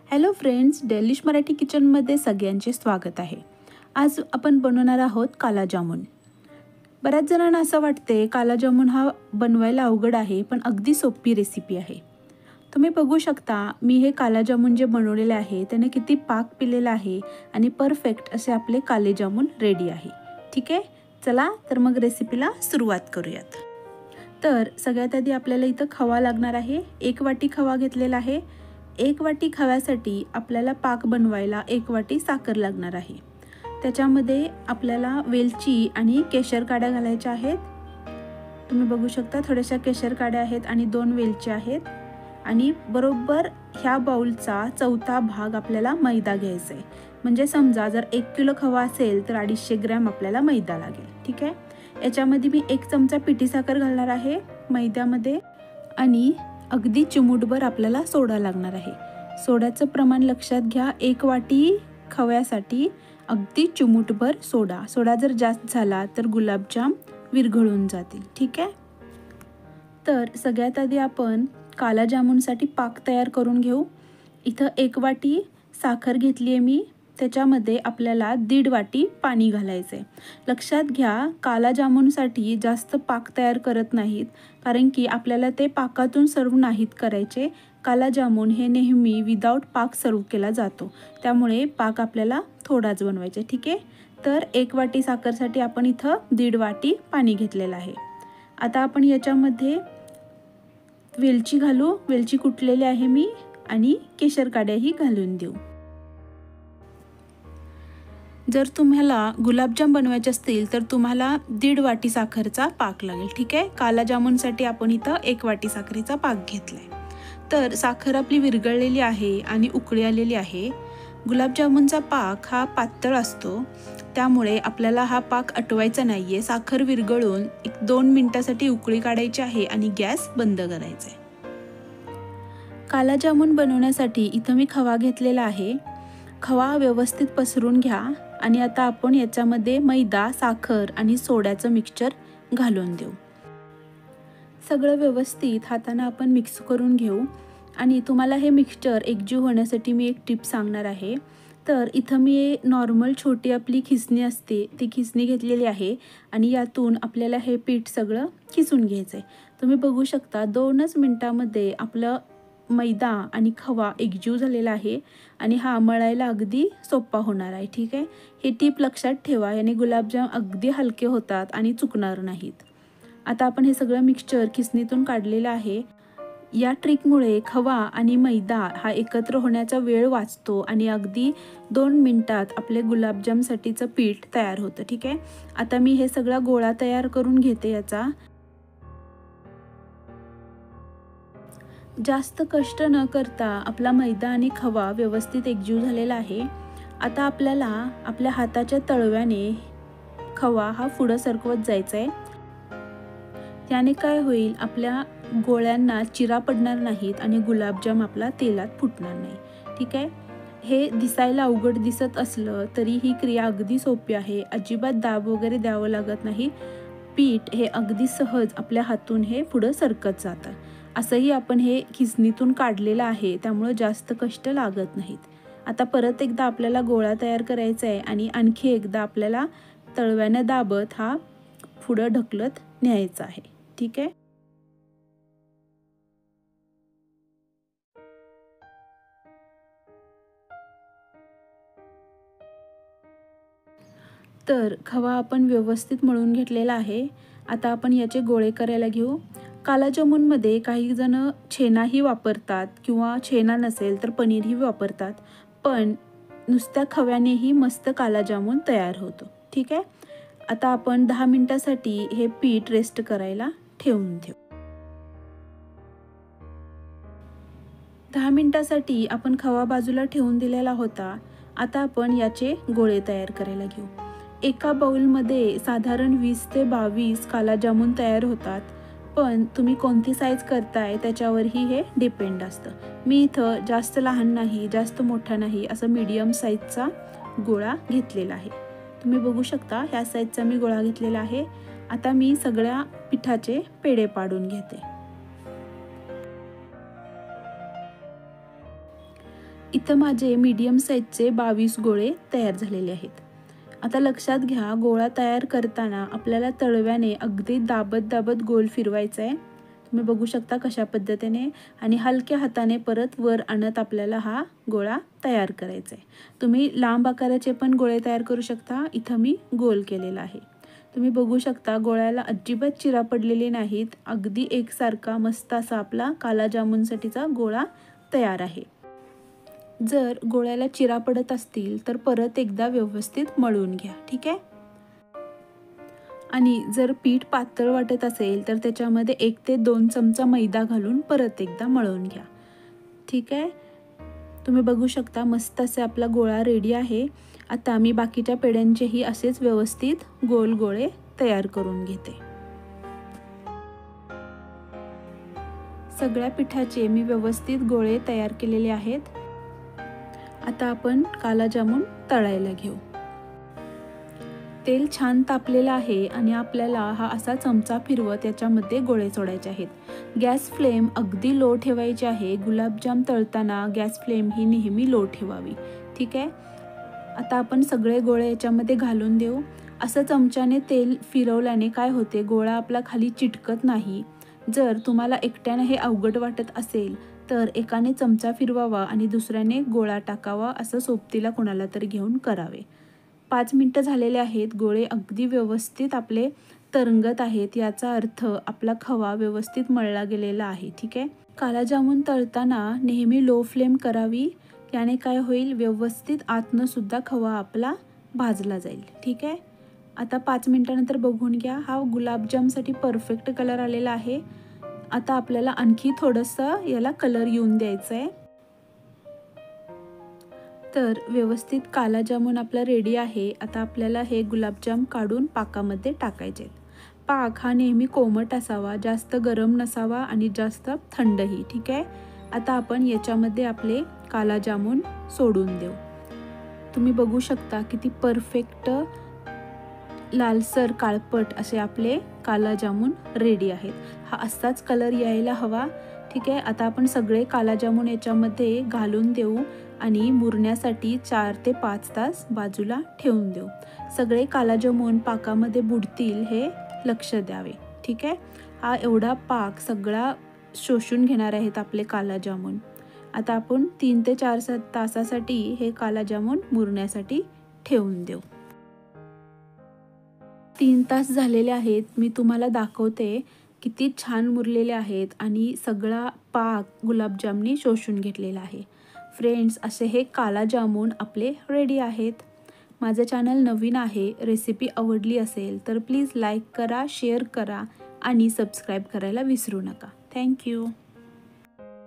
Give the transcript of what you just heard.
Hello friends, delish Marathi किचनमध्ये सगळ्यांचे स्वागत आहे। आज आपण बनवणार आहोत काला जामुन। बऱ्याच जणांना असं वाटते काला जामुन हा बनवायला अवघड आहे, पण अगदी सोपी रेसिपी आहे। तुम्ही बघू शकता मी हे काला जामुन जे बनवलेले आहे त्याने किती पाक पिलेला आहे आणि परफेक्ट असे आपले काले जामुन रेडी आहे। ठीक आहे, चला तर मग रेसिपीला सुरुवात करूयात। तर सगळ्यात आधी आपल्याला इथं खवा लागणार आहे। 1 वाटी खवा घेतलेला आहे। 1 वाटी खव्यासाठी आपल्याला पाक बनवायला 1 वाटी साखर लागणार आहे। त्याच्यामध्ये आपल्याला वेलची आणि केशर काड्या घालायच्या आहेत। तुम्ही बघू शकता थोड्याशा केशर काड्या आहेत आणि 2 वेलची आहेत आणि बरोबर ह्या बाउलचा चौथा भाग आपल्याला मैदा घ्यायचा आहे। म्हणजे समजा जर 1 किलो खवा असेल तर 250 ग्रॅम आपल्याला मैदा लागेल। ठीक आहे, याच्यामध्ये मी 1 चमचा पिठी साखर घालणार आहे मैद्यामध्ये आणि अगदी चिमूटभर आपल्याला सोडा लागणार आहे। सोड्याचं प्रमाण लक्षात घ्या, 1 वाटी खव्यासाठी अगदी चिमूटभर सोडा। सोडा जर जास्त झाला तर गुलाबजाम विरघळून जातील। ठीक आहे, तर सगळ्यात आधी आपण काला जामुनसाठी पाक तयार करून घेऊ। इथं 1 वाटी साखर घेतली आहे मी, त्याच्यामध्ये आपल्याला 1.5 वाटी पाणी घालायचं आहे। लक्षात घ्या काला जामुनसाठी जास्त पाक तयार करत नाहीत, कारण की आपल्याला ते पाकातून सर्व नाहीत करायचे। काला जामुन हे नेहमी विदाउट पाक सर्व केला जातो, त्यामुळे पाक आपल्याला थोडाच बनवायचा। ठीक आहे, तर 1 वाटी साखरसाठी आपण इथं 1.5 वाटी पाणी घेतलेलं आहे। आता आपण याच्यामध्ये वेलची घालू, वेलची कुटलेली आहे मी आणि केशर काड्याही घालून देऊ। जर तुम्हाला गुलाबजाम बनवायचे असतील तर तुम्हाला 1.5 वाटी साखरचा पाक लागेल। ठीक आहे, काला जामुनसाठी आपण इथं 1 वाटी साखरेचा पाक घेतलाय। तर साखर आपली विरघळलेली आहे आणि उकळी आलेली आहे। गुलाबजामुनचा पाक हा पातळ असतो, त्यामुळे आपल्याला हा पाक आटवायचा नाहीये। साखर विरघळून 1-2 मिनिटासाठी उकळी काढायची आहे आणि गॅस बंद करायचा आहे। काला जामुन बनवण्यासाठी इथं मी खवा घेतलेला आहे। खवा व्यवस्थित पसरून घ्या आणि आता आपण याच्यामध्ये मैदा, साखर आणि सोड्याचं मिक्सचर घालून देऊ। सगळं व्यवस्थित हाताने आपण मिक्स करून घेऊ आणि तुम्हाला हे मिक्सचर एकजीव होण्यासाठी मी एक टिप सांगणार आहे। तर इथं मी नॉर्मल छोटी आपली खिसणी असते ती खिसणी घेतलेली आहे आणि यातून आपल्याला हे पीठ सगळं खिसून घ्यायचं आहे। तुम्ही बघू शकता 2च मिनिटामध्ये आपलं मैदा आणि खवा एकजीव झालेला आहे आणि हा मळायला अगदी सोपा होणार आहे। ठीक आहे, हे टिप लक्षात ठेवा, याने गुलाबजाम अगदी हलके होतात आणि चुकणार नाहीत। आता आपण हे सगळं मिक्सचर खिसणीतून काढलेलं आहे। या ट्रिकमुळे खवा आणि मैदा हा एकत्र होण्याचा वेळ वाचतो आणि अगदी 2 मिनिटात आपले गुलाबजामसाठीचं पीठ तयार होतं। ठीक आहे, आता मी हे सगळा गोळा तयार करून घेते। याचा जास्त कष्ट न करता आपला मैदा आणि खवा व्यवस्थित एकजीव झालेला आहे। आता आपल्याला आपल्या हाताच्या तळव्याने खवा हा पुढे सरकवत जायचा आहे। त्याने काय होईल, आपल्या गोळ्यांना चिरा पडणार नाहीत आणि गुलाबजाम आपला तेलात फुटणार नाही। ठीक आहे, हे दिसायला अवघड दिसत असलं तरी ही क्रिया अगदी सोपी आहे। अजिबात दाब वगैरे द्यावं लागत नाही। पीठ हे अगदी सहज आपल्या हातून हे पुढे सरकत जातं। असंही आपण हे खिसणीतून काढलेलं आहे, त्यामुळे जास्त कष्ट लागत नाहीत। आता परत एकदा आपल्याला गोळा तयार करायचा आहे आणि आणखी एकदा आपल्याला तळव्याने दाबत हा पुढे ढकलत न्यायचा आहे। ठीक आहे, तर खवा आपण व्यवस्थित मळून घेतलेला आहे। आता आपण याचे गोळे करायला घेऊ। काला जामुनमध्ये काही जण छेनाही वापरतात किंवा छेना नसेल तर पनीरही वापरतात, पण नुसत्या खव्यानेही मस्त काला जामुन तयार होतो। ठीक आहे, आता आपण 10 मिनिटासाठी हे पीठ रेस्ट करायला ठेवून देऊ। 10 मिनिटासाठी आपण खवा बाजूला ठेवून दिलेला होता। आता आपण याचे गोळे तयार करायला घेऊ। एका बाउलमध्ये साधारण 20 ते 22 काला जामुन तयार होतात, पण तुम्ही कोणती साईज करताय त्याच्यावरही हे डिपेंड असतं। मी इथं जास्त लहान नाही जास्त मोठा नाही असं मीडियम साईजचा गोळा घेतलेला आहे। तुम्ही बघू शकता ह्या साईजचा मी गोळा घेतलेला आहे। आता मी सगळ्या पिठाचे पेढे पाडून घेते। इथं माझे मीडियम साईजचे 22 गोळे तयार झालेले आहेत। आता लक्षात घ्या, गोळा तयार करताना आपल्याला तळव्याने अगदी दाबत दाबत गोल फिरवायचा आहे। तुम्ही बघू शकता कशा पद्धतीने, आणि हलक्या हाताने परत वर आणत आपल्याला हा गोळा तयार करायचा आहे। तुम्ही लांब आकाराचे पण गोळे तयार करू शकता। इथं मी गोल केलेला आहे। तुम्ही बघू शकता गोळ्याला अजिबात चिरा पडलेले नाहीत, अगदी एकसारखा मस्त असा आपला काला जामुनसाठीचा गोळा तयार आहे। जर गोळ्याला चिरा पडत असतील तर परत एकदा व्यवस्थित मळून घ्या, ठीक आहे। आणि जर पीठ पातळ वाटत असेल तर त्याच्यामध्ये 1 ते 2 चमचा मैदा घालून परत एकदा मळून घ्या, ठीक आहे। तुम्ही बघू शकता मस्त असे आपला गोळा रेडी आहे। आता मी बाकीच्या पेढ्यांचेही असेच व्यवस्थित गोल गोळे तयार करून घेते। सगळ्या पिठाचे मी व्यवस्थित गोळे तयार केलेले आहेत। आता आपण काला जामुन तळायला घेऊ। तेल छान तापलेलं आहे आणि आपल्याला हा असा चमचा फिरवत याच्यामध्ये गोळे सोडायचे आहेत। गॅस फ्लेम अगदी लो ठेवायची आहे। गुलाबजाम तळताना गॅस फ्लेम ही नेहमी लो ठेवावी, ठीक आहे। आता आपण सगळे गोळे याच्यामध्ये घालून देऊ। असं चमच्याने तेल फिरवल्याने काय होते, गोळा आपला खाली चिटकत नाही। जर तुम्हाला एकट्याने हे अवघड वाटत असेल तर एकाने चमचा फिरवावा आणि दुसऱ्याने गोळा टाकावा, असं सोबतीला कोणाला तरी घेऊन करावे। 5 मिनिटं झालेले आहेत। गोळे अगदी व्यवस्थित आपले तरंगत आहेत, याचा अर्थ आपला खवा व्यवस्थित मळला गेलेला आहे, ठीक आहे। काला जामुन तळताना नेहमी लो फ्लेम करावी, याने काय होईल, व्यवस्थित आतनं सुद्धा खवा आपला भाजला जाईल, ठीक आहे। आता 5 मिनिटानंतर बघून घ्या, हा गुलाबजामसाठी परफेक्ट कलर आलेला आहे। आता आपल्याला आणखी थोडंसं याला कलर येऊन द्यायचं आहे। तर व्यवस्थित काला जामुन आपला रेडी आहे। आता आपल्याला हे गुलाबजाम काढून पाकामध्ये टाकायचे आहेत। पाक हा नेहमी कोमट असावा, जास्त गरम नसावा आणि जास्त थंडही, ठीक आहे। आता आपण याच्यामध्ये आपले काला जामुन सोडून देऊ। तुम्ही बघू शकता किती परफेक्ट लालसर काळपट असे आपले काला जामुन रेडी आहेत। हा असाच कलर यायला हवा, ठीक आहे। आता आपण सगळे काला जामुन याच्यामध्ये घालून देऊ आणि मुरण्यासाठी 4 ते 5 तास बाजूला ठेवून देऊ। सगळे काला जामुन पाकामध्ये बुडतील हे लक्ष द्यावे, ठीक आहे। हा एवढा पाक सगळा शोषून घेणार आहेत आपले काला जामुन। आता आपण 3 ते 4 तासासाठी हे काला जामुन मुरण्यासाठी ठेवून देऊ। 3 तास झालेले आहेत। मी तुम्हाला दाखवते किती छान मुरलेले आहेत आणि सगळा पाक गुलाबजामनी शोषून घेतलेला आहे। फ्रेंड्स, असे हे काला जामुन आपले रेडी आहेत। माझं चॅनल नवीन आहे, रेसिपी आवडली असेल तर प्लीज लाईक करा, शेअर करा आणि सबस्क्राईब करायला विसरू नका। थँक्यू।